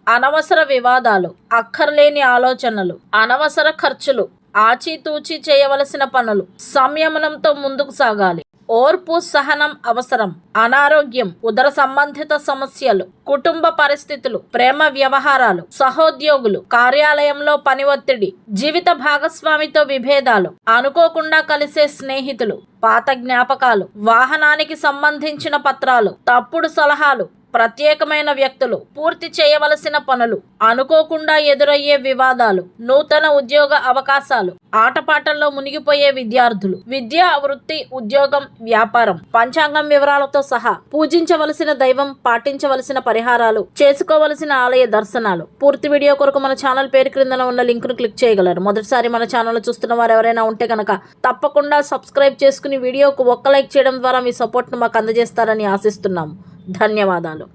అనవసర వివాదాలు, అక్కర్లేని ఆలోచనలు, అనవసర ఖర్చులు, ఆచితూచి చేయవలసిన పనులు, సంయమనంతో ముందుకు సాగాలి. ఓర్పు సహనం అవసరం. అనారోగ్యం, ఉదర సంబంధిత సమస్యలు, కుటుంబ పరిస్థితులు, ప్రేమ వ్యవహారాలు, సహోద్యోగులు, కార్యాలయంలో పని ఒత్తిడి, జీవిత భాగస్వామితో విభేదాలు, అనుకోకుండా కలిసే స్నేహితులు, పాత జ్ఞాపకాలు, వాహనానికి సంబంధించిన పత్రాలు, తప్పుడు సలహాలు, ప్రత్యేకమైన వ్యక్తులు, పూర్తి చేయవలసిన పనులు, అనుకోకుండా ఎదురయ్యే వివాదాలు, నూతన ఉద్యోగ అవకాశాలు, ఆటపాటల్లో మునిగిపోయే విద్యార్థులు, విద్య, వృత్తి, ఉద్యోగం, వ్యాపారం, పంచాంగం వివరాలతో సహా, పూజించవలసిన దైవం, పాటించవలసిన పరిహారాలు, చేసుకోవలసిన ఆలయ దర్శనాలు. పూర్తి వీడియో కొరకు మన ఛానల్ పేరు క్రిందన ఉన్న లింక్ ను క్లిక్ చేయగలరు. మొదటిసారి మన ఛానల్ చూస్తున్న వారు ఎవరైనా ఉంటే కనుక తప్పకుండా సబ్స్క్రైబ్ చేసుకుని వీడియోకు ఒక్క లైక్ చేయడం ద్వారా మీ సపోర్ట్ ను మాకు అందజేస్తారని ఆశిస్తున్నాము. ధన్యవాదాలు.